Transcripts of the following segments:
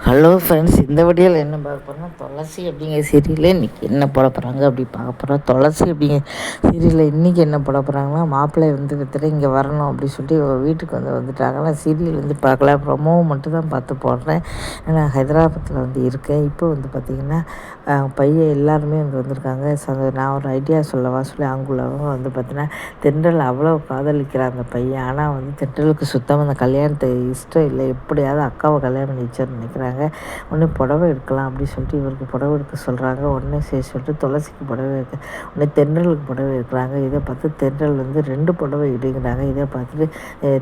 Hello friends, இந்த வீடியோவில் என்ன பார்க்க போகிறோம்னா துளசி அப்படிங்கிற சீரியலில் இன்றைக்கி என்ன போட போகிறாங்க அப்படி பார்க்க போகிறோம். துளசி அப்படிங்கிற சீரியலில் இன்றைக்கி என்ன போட போகிறாங்கன்னா, மாப்பிள்ளை வித்துட்டு இங்கே வரணும் அப்படின்னு சொல்லிட்டு வீட்டுக்கு வந்துட்டாங்கன்னா, சீரியல் பார்க்கல, ப்ரொமோ மட்டும் தான் பார்த்து போடுறேன். நான் ஹைதராபாத்தில் இருக்கேன். இப்போ பார்த்திங்கன்னா பையன் எல்லாருமே வந்திருக்காங்க. நான் ஒரு ஐடியா சொல்லவா சொல்லி அங்குள்ளவங்க பார்த்தீங்கன்னா, தென்றல் அவ்வளோ காதலிக்கிறாங்க அந்த பையன். ஆனால் தென்றலுக்கு சுத்தமாக அந்த கல்யாணத்தை இஷ்டம் இல்லை, எப்படியாவது அக்காவை கல்யாணம் பண்ணி வச்சார்னு நினைக்கிறாங்க. உடனே புடவை எடுக்கலாம் அப்படின்னு சொல்லிட்டு இவருக்கு புடவை எடுக்க சொல்கிறாங்க. உடனே சரி சொல்லிட்டு துளசிக்கு புடவை எடுக்க, உடனே தென்றலுக்கு புடவை எடுக்கிறாங்க. இதை பார்த்து தென்றல் 2 புடவை எடுக்கிறாங்க. இதை பார்த்துட்டு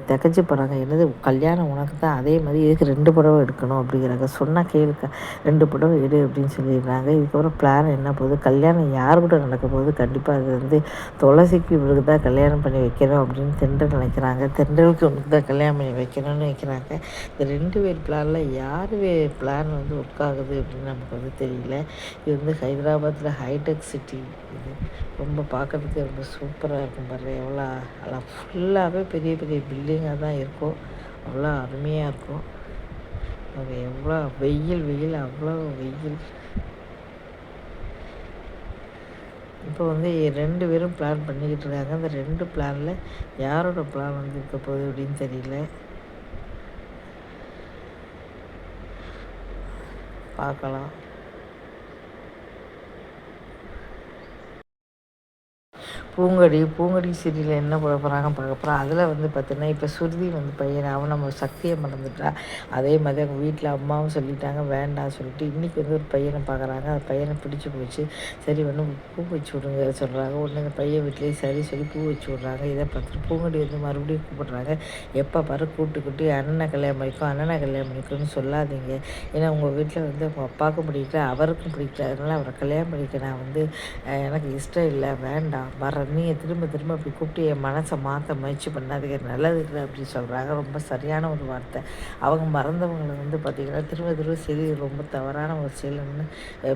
திகச்சு போகிறாங்க. என்னது கல்யாணம் உனக்கு தான், அதே மாதிரி இதுக்கு 2 புடவை எடுக்கணும் அப்படிங்கிறாங்க. சொன்னால் கேளுக்க 2 புடவை எடு அப்படின்னு சொல்லிடுறாங்க. இதுக்கப்புறம் பிளான் என்ன போகுது, கல்யாணம் யார் கூட நடக்க போகுது, கண்டிப்பாக அது துளசிக்கு இவருக்கு தான் கல்யாணம் பண்ணி வைக்கணும் அப்படின்னு தென்றல் நினைக்கிறாங்க. தென்றலுக்கு உனக்கு தான் கல்யாணம் பண்ணி வைக்கணும்னு நினைக்கிறாங்க. இந்த 2 பேர் பிளானில் யார் பிளான் ஒர்க் ஆகுது அப்படின்னு நமக்கு தெரியல. இது ஹைதராபாத்தில் ஹைடெக் சிட்டி. இது ரொம்ப பார்க்குறதுக்கு ரொம்ப சூப்பராக இருக்கும். பாரு எவ்வளோ எல்லாம் ஃபுல்லாகவே பெரிய பெரிய பில்டிங்காக தான் இருக்கும். அவ்வளோ அருமையாக இருக்கும். அது எவ்வளோ வெயில் வெயில், அவ்வளோ வெயில். இப்போ 2 பேரும் பிளான் பண்ணிக்கிட்டு இருக்காங்க. அந்த 2 பிளானில் யாரோட பிளான் இருக்க போகுது அப்படின்னு தெரியல. பார்க்கலாம். பூங்கடி சீரியலில் என்ன போட போகிறாங்க பார்க்க போகிறோம். அதில் பார்த்தீங்கன்னா, இப்போ சுருதி பையன் அவன் நம்ம சக்தியை மறந்துட்டா. அதே மாதிரி அவங்க வீட்டில் அம்மாவும் சொல்லிட்டாங்க வேண்டாம் சொல்லிட்டு. இன்றைக்கி ஒரு பையனை பார்க்குறாங்க. அந்த பையனை பிடிச்சி போச்சு. சரி பூ வச்சு விடுங்க சொல்கிறாங்க. உடனே அந்த பையன் வீட்லேயே சரி சொல்லி பூ வச்சு விட்றாங்க. இதை பார்த்துட்டு பூங்கடி மறுபடியும் கூப்பிட்றாங்க. எப்போ பாரு கூப்பிட்டு அண்ணனை கல்யாணம் பண்ணிக்கும்னு சொல்லாதீங்க. ஏன்னா உங்கள் வீட்டில் உங்கள் அப்பாவுக்கும் பிடிக்கல, அவருக்கும் பிடிக்கல, அதனால் அவரை கல்யாணம் பண்ணிக்க நான் எனக்கு இஷ்டம் இல்லை, வேண்டாம் வர. நீங்கள் திரும்ப அப்படி கூப்பிட்டு என் மனசை மாற்ற முயற்சி பண்ணாதீங்க, நல்லது இல்லை அப்படின்னு சொல்கிறாங்க. ரொம்ப சரியான ஒரு வார்த்தை. அவங்க மறந்தவங்களை பார்த்திங்கன்னா திரும்ப சரி, ரொம்ப தவறான ஒரு செயல்னு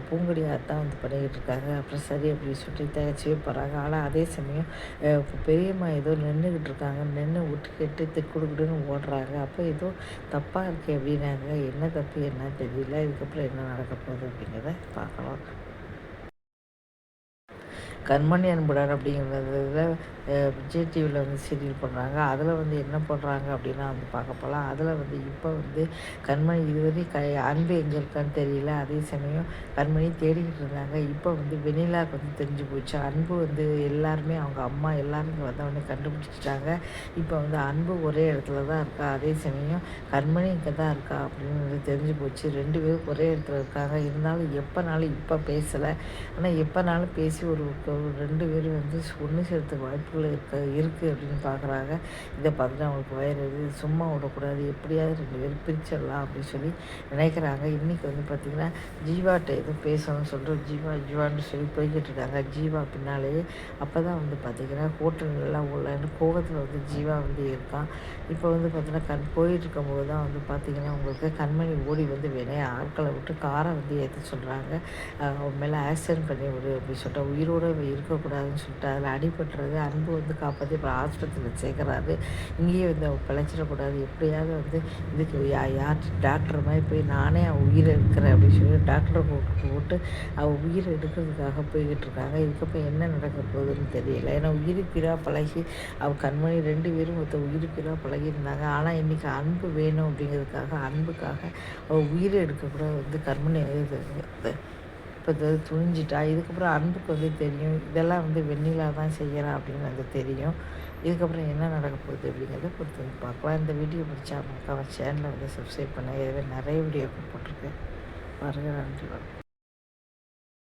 பூங்கடியாக தான் பண்ணிக்கிட்டு இருக்காங்க. அப்புறம் சரி அப்படின்னு சொல்லிட்டு தகச்சியே போகிறாங்க. ஆனால் அதே சமயம் பெரியம்மா ஏதோ நின்றுக்கிட்டு இருக்காங்க. நின்று விட்டு கெட்டு திக்குடுக்குடுன்னு ஓடுறாங்க. அப்போ ஏதோ தப்பாக இருக்கே அப்படின்னாங்க. என்ன தப்பு என்ன தெரியல. இதுக்கப்புறம் என்ன நடக்க போகுது அப்படிங்கிறத பார்க்கலாம். கண்மணி அன்புடன் அப்படிங்கிறதுல விஜய் டிவியில் சீரியல் பண்ணுறாங்க. அதில் என்ன போடுறாங்க அப்படின்னா பார்க்க போகலாம். அதில் இப்போ கண்மணி இதுவரை அன்பு எங்கே இருக்கான்னு தெரியல. அதே சமயம் கண்மணி தேடிக்கிட்டு இருந்தாங்க. இப்போ வெண்ணிலாவுக்கு தெரிஞ்சு போச்சு. அன்பு எல்லாருமே அவங்க அம்மா எல்லாருமே வந்தவொடனே கண்டுபிடிச்சிட்டாங்க. இப்போ அன்பு ஒரே இடத்துல தான் இருக்கா. அதே சமயம் கண்மணி இங்கே தான் இருக்கா அப்படின்னு தெரிஞ்சு போச்சு. 2 பேரும் ஒரே இடத்துல இருக்காங்க. இருந்தாலும் எப்போனாலும் இப்போ பேசலை. ஆனால் எப்போனாலும் பேசி ஒரு 2 பேரும் ஒன்று சேர்த்துக்கு வாய்ப்புகள் இருக்குது அப்படின்னு பார்க்குறாங்க. இதை பார்த்துட்டு அவங்களுக்கு வயிறு சும்மா விடக்கூடாது, எப்படியாவது 2 பேரும் பிரிச்சிடலாம் அப்படின்னு சொல்லி நினைக்கிறாங்க. இன்றைக்கி பார்த்திங்கன்னா ஜீவாட்ட எதுவும் பேசணும்னு சொல்லிட்டு ஜீவான்னு சொல்லி போய்கிட்டு இருக்காங்க. ஜீவா பின்னாலேயே அப்போ தான் பார்த்திங்கன்னா ஹோட்டல்லாம் உள்ளன்னு கோவத்தில் ஜீவா இருக்கான். இப்போ பார்த்திங்கன்னா போயிட்டு இருக்கும்போது தான் பார்த்திங்கன்னா உங்களுக்கு கண்மணி ஓடி வேணே ஆட்களை விட்டு காரை ஏற்ற சொல்கிறாங்க. அவன் மேலே ஆக்சிடென்ட் பண்ணி விடு அப்படின்னு சொல்லிட்டு உயிரோடு இருக்கக்கூடாதுன்னு சொல்லிட்டு அதில் அடிபட்டுறது. அன்பு காப்பாற்றி இப்போ ஆஸ்பத்திரியில் சேர்க்குறாரு. இங்கேயே அவள் பிழைச்சிடக்கூடாது, எப்படியாவது இதுக்கு யார் டாக்டர் மாதிரி போய் நானே அவள் உயிரை எடுக்கிறேன் அப்படின்னு சொல்லி டாக்டரை போட்டு அவள் உயிரை எடுக்கிறதுக்காக போய்கிட்டு இருக்காங்க. இதுக்கப்புறம் என்ன நடக்க போகுதுன்னு தெரியல. ஏன்னா உயிர் பழகி அவள் கண்மணி 2 பேரும் உயிர் பழகியிருந்தாங்க. ஆனால் இன்றைக்கி அன்பு வேணும் அப்படிங்கிறதுக்காக அன்புக்காக அவள் உயிரை எடுக்கக்கூட கண்மணி இப்போ துணிஞ்சிட்டா. இதுக்கப்புறம் அன்புக்கு தெரியும் இதெல்லாம் வெண்ணிலா தான் செய்கிறா அப்படின்னு தெரியும். இதுக்கப்புறம் என்ன நடக்க போகுது அப்படிங்கிறத பொறுத்து பார்க்கலாம். இந்த வீடியோ பிடிச்சா மறக்காம சேனலை சப்ஸ்கிரைப் பண்ண. நிறைய வீடியோ போட்டிருக்கேன் பாருங்கள். நன்றி.